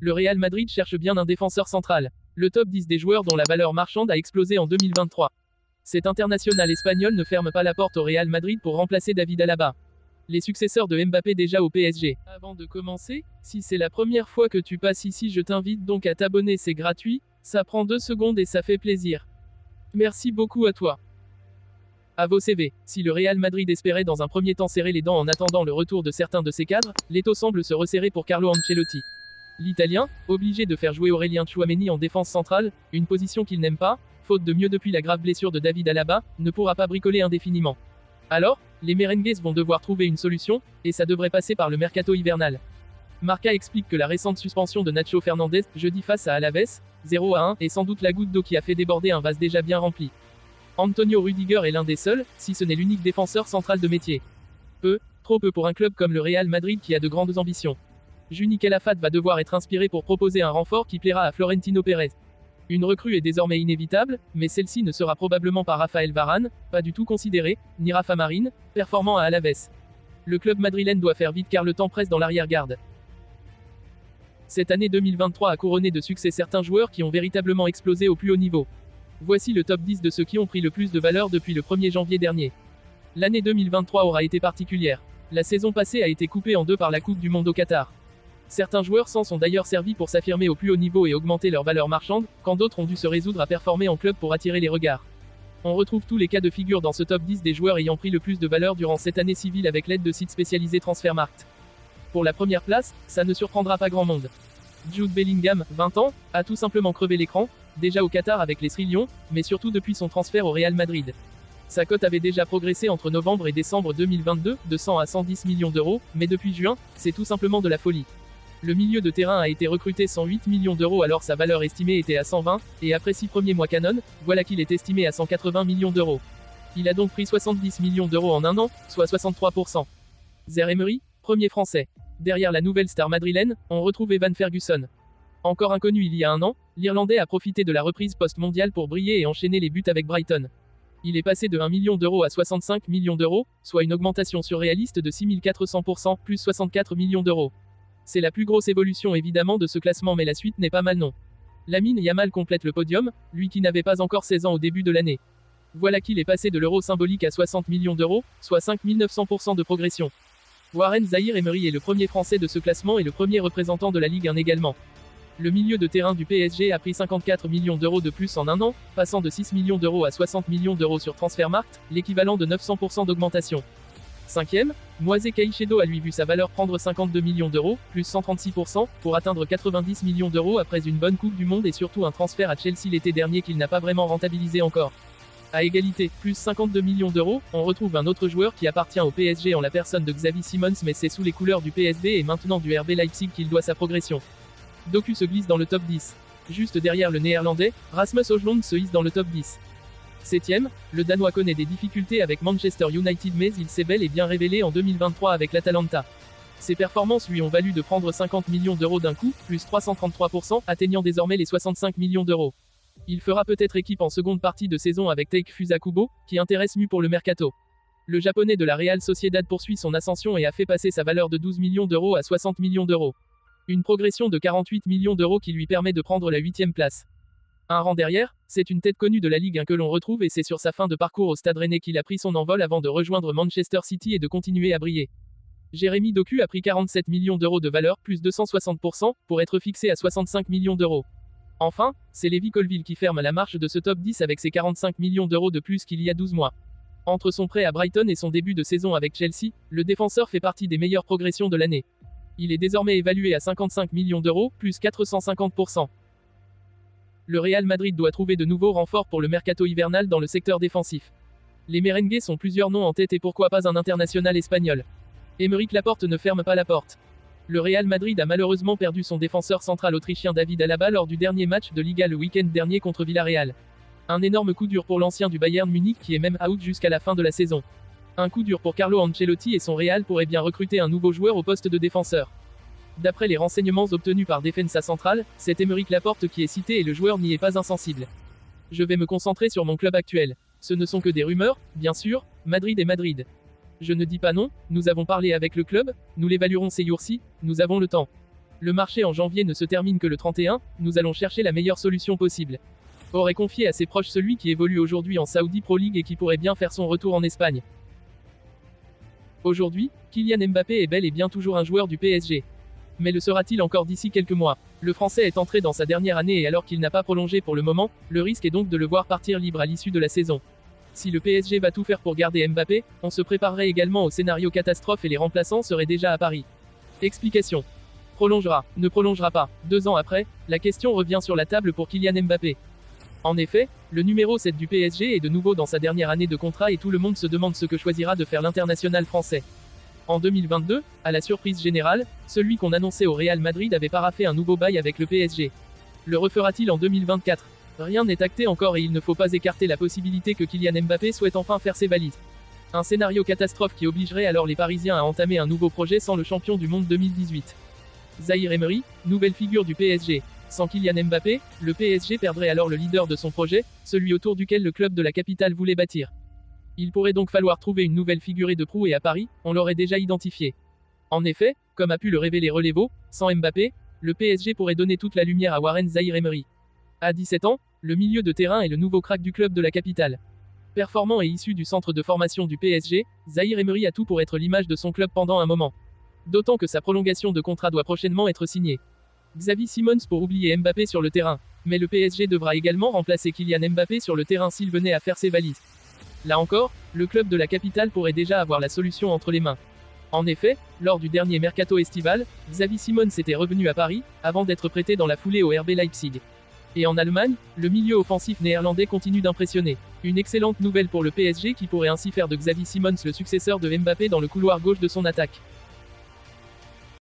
Le Real Madrid cherche bien un défenseur central. Le top 10 des joueurs dont la valeur marchande a explosé en 2023. Cet international espagnol ne ferme pas la porte au Real Madrid pour remplacer David Alaba, les successeurs de Mbappé déjà au PSG. Avant de commencer, si c'est la première fois que tu passes ici, je t'invite donc à t'abonner, c'est gratuit, ça prend 2 secondes et ça fait plaisir. Merci beaucoup à toi. À vos CV. Si le Real Madrid espérait dans un premier temps serrer les dents en attendant le retour de certains de ses cadres, l'étau semble se resserrer pour Carlo Ancelotti. L'Italien, obligé de faire jouer Aurélien Tchouaméni en défense centrale, une position qu'il n'aime pas, faute de mieux depuis la grave blessure de David Alaba, ne pourra pas bricoler indéfiniment. Alors, les merengues vont devoir trouver une solution, et ça devrait passer par le mercato hivernal. Marca explique que la récente suspension de Nacho Fernandez, jeudi face à Alaves, 0-1, est sans doute la goutte d'eau qui a fait déborder un vase déjà bien rempli. Antonio Rüdiger est l'un des seuls, si ce n'est l'unique défenseur central de métier. Trop peu pour un club comme le Real Madrid qui a de grandes ambitions. Juni Calafat va devoir être inspiré pour proposer un renfort qui plaira à Florentino Pérez. Une recrue est désormais inévitable, mais celle-ci ne sera probablement pas Raphaël Varane, pas du tout considéré, ni Rafa Marín, performant à Alaves. Le club madrilène doit faire vite car le temps presse dans l'arrière-garde. Cette année 2023 a couronné de succès certains joueurs qui ont véritablement explosé au plus haut niveau. Voici le top 10 de ceux qui ont pris le plus de valeur depuis le 1er janvier dernier. L'année 2023 aura été particulière. La saison passée a été coupée en deux par la Coupe du Monde au Qatar. Certains joueurs s'en sont d'ailleurs servis pour s'affirmer au plus haut niveau et augmenter leur valeur marchande, quand d'autres ont dû se résoudre à performer en club pour attirer les regards. On retrouve tous les cas de figure dans ce top 10 des joueurs ayant pris le plus de valeur durant cette année civile avec l'aide de sites spécialisés Transfermarkt. Pour la première place, ça ne surprendra pas grand monde. Jude Bellingham, 20 ans, a tout simplement crevé l'écran, déjà au Qatar avec les Sri Lions, mais surtout depuis son transfert au Real Madrid. Sa cote avait déjà progressé entre novembre et décembre 2022, de 100 à 110 millions d'euros, mais depuis juin, c'est tout simplement de la folie. Le milieu de terrain a été recruté 108 millions d'euros alors sa valeur estimée était à 120, et après 6 premiers mois canon, voilà qu'il est estimé à 180 millions d'euros. Il a donc pris 70 millions d'euros en un an, soit 63%. Zaire Emery, premier français. Derrière la nouvelle star madrilène, on retrouve Evan Ferguson. Encore inconnu il y a un an, l'Irlandais a profité de la reprise post-mondiale pour briller et enchaîner les buts avec Brighton. Il est passé de 1 million d'euros à 65 millions d'euros, soit une augmentation surréaliste de 6400%, plus 64 millions d'euros. C'est la plus grosse évolution évidemment de ce classement mais la suite n'est pas mal non. Lamine Yamal complète le podium, lui qui n'avait pas encore 16 ans au début de l'année. Voilà qu'il est passé de l'euro symbolique à 60 millions d'euros, soit 5900% de progression. Warren Zaïre Emery est le premier français de ce classement et le premier représentant de la Ligue 1 également. Le milieu de terrain du PSG a pris 54 millions d'euros de plus en un an, passant de 6 millions d'euros à 60 millions d'euros sur Transfermarkt, l'équivalent de 900% d'augmentation. 5e, Moise Caicedo a lui vu sa valeur prendre 52 millions d'euros, plus 136%, pour atteindre 90 millions d'euros après une bonne Coupe du Monde et surtout un transfert à Chelsea l'été dernier qu'il n'a pas vraiment rentabilisé encore. À égalité, plus 52 millions d'euros, on retrouve un autre joueur qui appartient au PSG en la personne de Xavi Simons mais c'est sous les couleurs du PSV et maintenant du RB Leipzig qu'il doit sa progression. Doku se glisse dans le top 10. Juste derrière le néerlandais, Rasmus Højlund se hisse dans le top 10. 7e, le Danois connaît des difficultés avec Manchester United mais il s'est bel et bien révélé en 2023 avec l'Atalanta. Ses performances lui ont valu de prendre 50 millions d'euros d'un coup, plus 333%, atteignant désormais les 65 millions d'euros. Il fera peut-être équipe en seconde partie de saison avec Takefusa Kubo, qui intéresse Mu pour le mercato. Le japonais de la Real Sociedad poursuit son ascension et a fait passer sa valeur de 12 millions d'euros à 60 millions d'euros. Une progression de 48 millions d'euros qui lui permet de prendre la 8e place. Un rang derrière, c'est une tête connue de la Ligue 1 que l'on retrouve et c'est sur sa fin de parcours au Stade Rennais qu'il a pris son envol avant de rejoindre Manchester City et de continuer à briller. Jérémy Doku a pris 47 millions d'euros de valeur, plus 260%, pour être fixé à 65 millions d'euros. Enfin, c'est Lévi Colville qui ferme la marche de ce top 10 avec ses 45 millions d'euros de plus qu'il y a 12 mois. Entre son prêt à Brighton et son début de saison avec Chelsea, le défenseur fait partie des meilleures progressions de l'année. Il est désormais évalué à 55 millions d'euros, plus 450%. Le Real Madrid doit trouver de nouveaux renforts pour le mercato hivernal dans le secteur défensif. Les merengues sont plusieurs noms en tête et pourquoi pas un international espagnol. Aymeric Laporte ne ferme pas la porte. Le Real Madrid a malheureusement perdu son défenseur central autrichien David Alaba lors du dernier match de Liga le week-end dernier contre Villarreal. Un énorme coup dur pour l'ancien du Bayern Munich qui est même out jusqu'à la fin de la saison. Un coup dur pour Carlo Ancelotti et son Real pourrait bien recruter un nouveau joueur au poste de défenseur. D'après les renseignements obtenus par Defensa Central, c'est Aymeric Laporte qui est cité et le joueur n'y est pas insensible. Je vais me concentrer sur mon club actuel. Ce ne sont que des rumeurs, bien sûr, Madrid et Madrid. Je ne dis pas non, nous avons parlé avec le club, nous l'évaluerons ces jours-ci, nous avons le temps. Le marché en janvier ne se termine que le 31, nous allons chercher la meilleure solution possible. Aurait confié à ses proches celui qui évolue aujourd'hui en Saudi Pro League et qui pourrait bien faire son retour en Espagne. Aujourd'hui, Kylian Mbappé est bel et bien toujours un joueur du PSG. Mais le sera-t-il encore d'ici quelques mois? Le Français est entré dans sa dernière année et alors qu'il n'a pas prolongé pour le moment, le risque est donc de le voir partir libre à l'issue de la saison. Si le PSG va tout faire pour garder Mbappé, on se préparerait également au scénario catastrophe et les remplaçants seraient déjà à Paris. Explication. Prolongera, ne prolongera pas. 2 ans après, la question revient sur la table pour Kylian Mbappé. En effet, le numéro 7 du PSG est de nouveau dans sa dernière année de contrat et tout le monde se demande ce que choisira de faire l'international français. En 2022, à la surprise générale, celui qu'on annonçait au Real Madrid avait paraphé un nouveau bail avec le PSG. Le refera-t-il en 2024? Rien n'est acté encore et il ne faut pas écarter la possibilité que Kylian Mbappé souhaite enfin faire ses valises. Un scénario catastrophe qui obligerait alors les Parisiens à entamer un nouveau projet sans le champion du monde 2018. Zahir Emery, nouvelle figure du PSG. Sans Kylian Mbappé, le PSG perdrait alors le leader de son projet, celui autour duquel le club de la capitale voulait bâtir. Il pourrait donc falloir trouver une nouvelle figurée de proue et à Paris, on l'aurait déjà identifié. En effet, comme a pu le révéler Relevo, sans Mbappé, le PSG pourrait donner toute la lumière à Warren Zahir Emery. À 17 ans, le milieu de terrain est le nouveau crack du club de la capitale. Performant et issu du centre de formation du PSG, Zahir Emery a tout pour être l'image de son club pendant un moment. D'autant que sa prolongation de contrat doit prochainement être signée. Xavi Simons pour oublier Mbappé sur le terrain. Mais le PSG devra également remplacer Kylian Mbappé sur le terrain s'il venait à faire ses valises. Là encore, le club de la capitale pourrait déjà avoir la solution entre les mains. En effet, lors du dernier mercato estival, Xavi Simons était revenu à Paris, avant d'être prêté dans la foulée au RB Leipzig. Et en Allemagne, le milieu offensif néerlandais continue d'impressionner. Une excellente nouvelle pour le PSG qui pourrait ainsi faire de Xavi Simons le successeur de Mbappé dans le couloir gauche de son attaque.